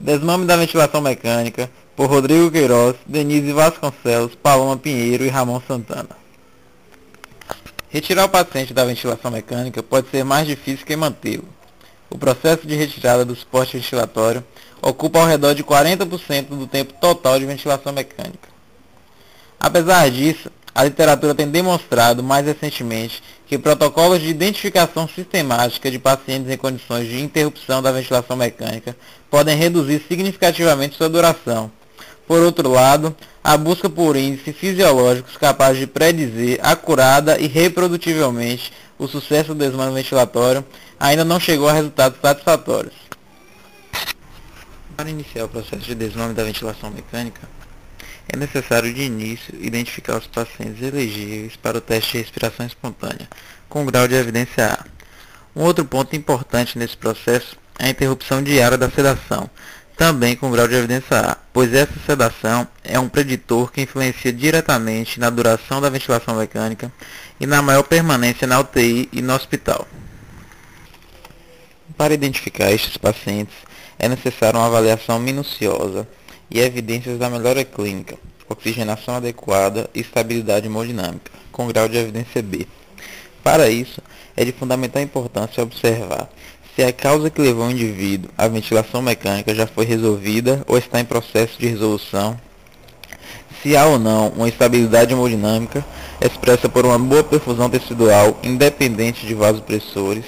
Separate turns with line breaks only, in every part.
Desmame da ventilação mecânica, por Rodrigo Queiroz, Denise Vasconcelos, Paloma Pinheiro e Ramon Santana. Retirar o paciente da ventilação mecânica pode ser mais difícil que mantê-lo. O processo de retirada do suporte ventilatório ocupa ao redor de 40% do tempo total de ventilação mecânica. Apesar disso, a literatura tem demonstrado mais recentemente que protocolos de identificação sistemática de pacientes em condições de interrupção da ventilação mecânica podem reduzir significativamente sua duração. Por outro lado, a busca por índices fisiológicos capazes de predizer acurada e reprodutivelmente o sucesso do desmame ventilatório ainda não chegou a resultados satisfatórios. Para iniciar o processo de desmame da ventilação mecânica, é necessário de início identificar os pacientes elegíveis para o teste de respiração espontânea, com grau de evidência A. Um outro ponto importante nesse processo é a interrupção diária da sedação, também com grau de evidência A, pois essa sedação é um preditor que influencia diretamente na duração da ventilação mecânica e na maior permanência na UTI e no hospital. Para identificar estes pacientes, é necessária uma avaliação minuciosa e evidências da melhora clínica, oxigenação adequada e estabilidade hemodinâmica, com grau de evidência B. Para isso, é de fundamental importância observar se a causa que levou o indivíduo à ventilação mecânica já foi resolvida ou está em processo de resolução, se há ou não uma estabilidade hemodinâmica expressa por uma boa perfusão tecidual independente de vasopressores,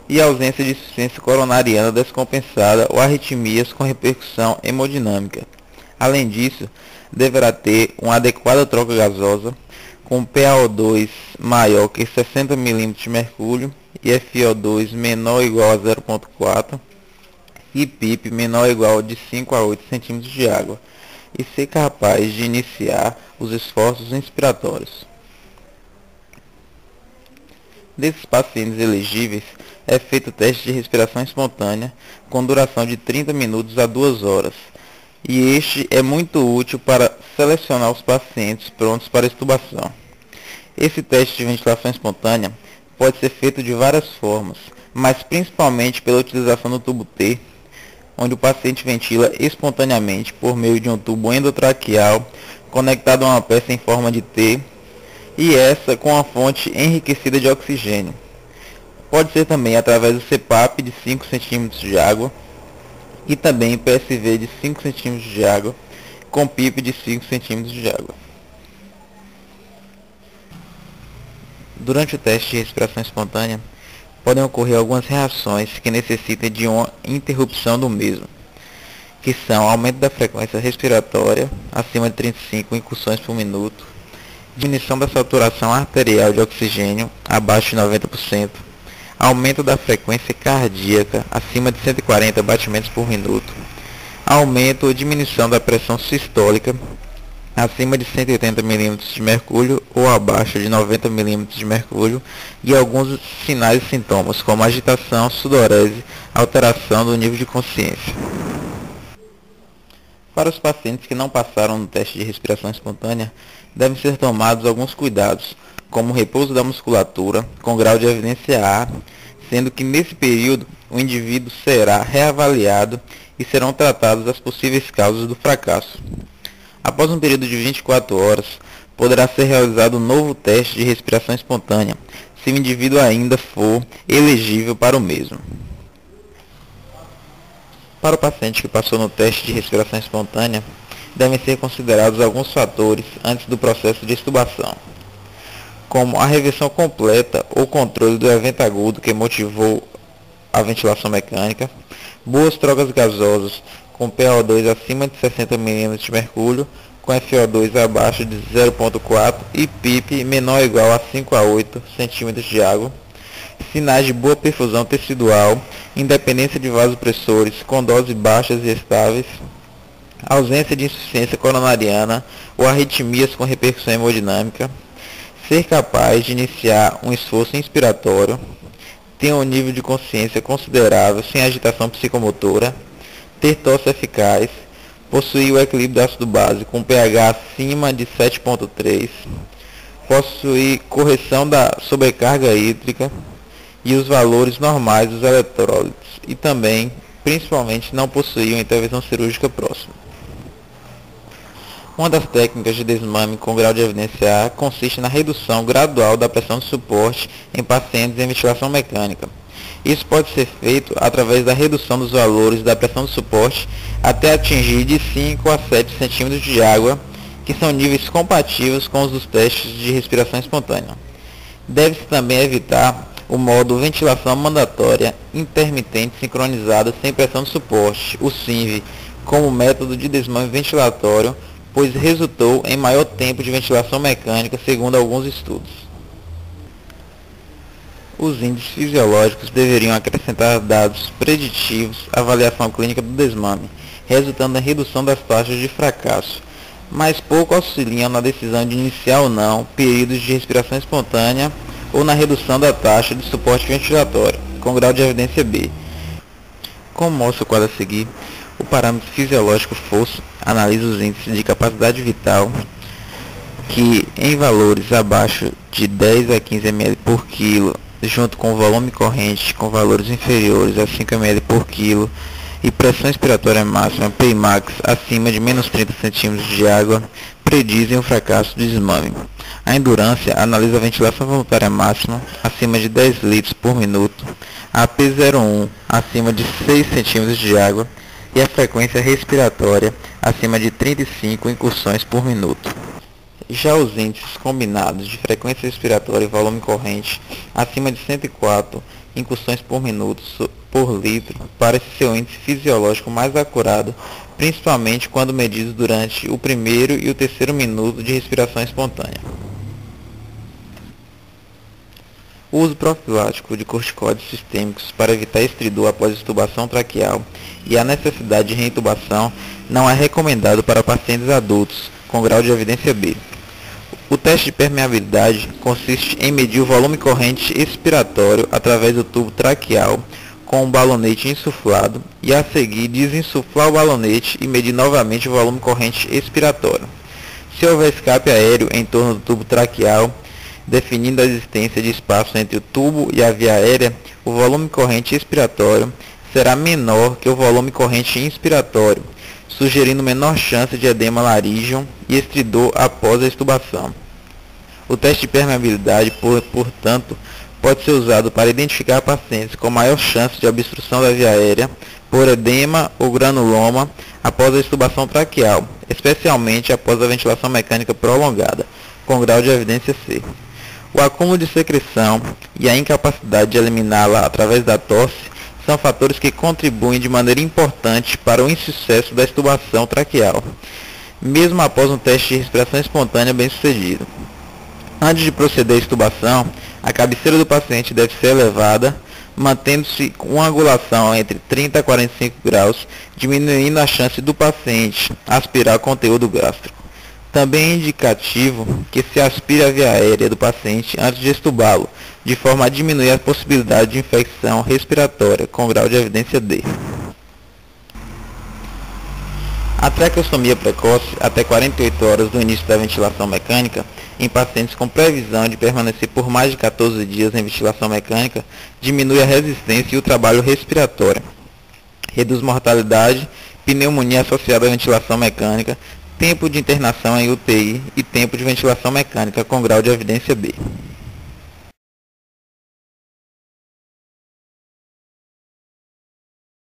e a ausência de insuficiência coronariana descompensada ou arritmias com repercussão hemodinâmica. Além disso, deverá ter uma adequada troca gasosa, com PaO2 maior que 60 ml de mercúrio e FiO2 menor ou igual a 0,4 e PIP menor ou igual de 5 a 8 cm de água, e ser capaz de iniciar os esforços inspiratórios. Desses pacientes elegíveis, é feito o teste de respiração espontânea com duração de 30 minutos a 2 horas, e este é muito útil para selecionar os pacientes prontos para extubação. Esse teste de ventilação espontânea pode ser feito de várias formas, mas principalmente pela utilização do tubo T, onde o paciente ventila espontaneamente por meio de um tubo endotraqueal conectado a uma peça em forma de T, e essa com a fonte enriquecida de oxigênio. Pode ser também através do CPAP de 5 cm de água e também PSV de 5 cm de água com PIP de 5 cm de água. Durante o teste de respiração espontânea, podem ocorrer algumas reações que necessitem de uma interrupção do mesmo, que são aumento da frequência respiratória acima de 35 incursões por minuto, diminuição da saturação arterial de oxigênio abaixo de 90%, aumento da frequência cardíaca acima de 140 batimentos por minuto, aumento ou diminuição da pressão sistólica acima de 180 mm de mercúrio ou abaixo de 90 mm de mercúrio, e alguns sinais e sintomas como agitação, sudorese, alteração do nível de consciência. Para os pacientes que não passaram no teste de respiração espontânea, devem ser tomados alguns cuidados, como o repouso da musculatura, com grau de evidência A, sendo que nesse período o indivíduo será reavaliado e serão tratadas as possíveis causas do fracasso. Após um período de 24 horas, poderá ser realizado um novo teste de respiração espontânea, se o indivíduo ainda for elegível para o mesmo. Para o paciente que passou no teste de respiração espontânea, devem ser considerados alguns fatores antes do processo de extubação, como a reversão completa ou controle do evento agudo que motivou a ventilação mecânica, boas trocas gasosas com PaO2 acima de 60 ml de mercúrio, com FiO2 abaixo de 0,4 e PIP menor ou igual a 5 a 8 cm de água, sinais de boa perfusão tecidual, independência de vasopressores com doses baixas e estáveis, ausência de insuficiência coronariana ou arritmias com repercussão hemodinâmica, ser capaz de iniciar um esforço inspiratório, ter um nível de consciência considerável sem agitação psicomotora, ter tosse eficaz, possuir o equilíbrio do ácido base com pH acima de 7,3, possuir correção da sobrecarga hídrica e os valores normais dos eletrólitos, e também principalmente não possuíam intervenção cirúrgica próxima. Uma das técnicas de desmame com grau de evidência A consiste na redução gradual da pressão de suporte em pacientes em ventilação mecânica. Isso pode ser feito através da redução dos valores da pressão de suporte até atingir de 5 a 7 cm de água, que são níveis compatíveis com os dos testes de respiração espontânea. Deve-se também evitar o modo ventilação mandatória intermitente sincronizada sem pressão de suporte, o SINV, como método de desmame ventilatório, pois resultou em maior tempo de ventilação mecânica, segundo alguns estudos. Os índices fisiológicos deveriam acrescentar dados preditivos à avaliação clínica do desmame, resultando em redução das taxas de fracasso, mas pouco auxiliam na decisão de iniciar ou não períodos de respiração espontânea ou na redução da taxa de suporte ventilatório, com grau de evidência B. Como mostra o quadro a seguir, o parâmetro fisiológico fosso analisa os índices de capacidade vital que, em valores abaixo de 10 a 15 ml por quilo, junto com o volume corrente com valores inferiores a 5 ml por quilo e pressão expiratória máxima Pmax acima de menos 30 cm de água, predizem o fracasso do desmame. A endurância analisa a ventilação voluntária máxima acima de 10 litros por minuto, a P01 acima de 6 cm de água e a frequência respiratória acima de 35 incursões por minuto. Já os índices combinados de frequência respiratória e volume corrente acima de 104 incursões por minuto por litro parece ser o índice fisiológico mais acurado, principalmente quando medido durante o primeiro e o terceiro minuto de respiração espontânea. O uso profilático de corticoides sistêmicos para evitar estridor após extubação traqueal e a necessidade de reintubação não é recomendado para pacientes adultos com grau de evidência B. O teste de permeabilidade consiste em medir o volume corrente expiratório através do tubo traqueal com um balonete insuflado e a seguir desinsuflar o balonete e medir novamente o volume corrente expiratório. Se houver escape aéreo em torno do tubo traqueal, definindo a existência de espaço entre o tubo e a via aérea, o volume corrente expiratório será menor que o volume corrente inspiratório, sugerindo menor chance de edema laríngeo e estridor após a extubação. O teste de permeabilidade, portanto, pode ser usado para identificar pacientes com maior chance de obstrução da via aérea por edema ou granuloma após a extubação traqueal, especialmente após a ventilação mecânica prolongada, com grau de evidência C. O acúmulo de secreção e a incapacidade de eliminá-la através da tosse são fatores que contribuem de maneira importante para o insucesso da extubação traqueal, mesmo após um teste de respiração espontânea bem-sucedido. Antes de proceder à extubação, a cabeceira do paciente deve ser elevada, mantendo-se uma angulação entre 30 a 45 graus, diminuindo a chance do paciente aspirar conteúdo gástrico. Também é indicativo que se aspire a via aérea do paciente antes de extubá-lo, de forma a diminuir a possibilidade de infecção respiratória, com grau de evidência D. A traqueostomia precoce, até 48 horas do início da ventilação mecânica, em pacientes com previsão de permanecer por mais de 14 dias em ventilação mecânica, diminui a resistência e o trabalho respiratório, reduz mortalidade, pneumonia associada à ventilação mecânica, tempo de internação em UTI e tempo de ventilação mecânica com grau de evidência B.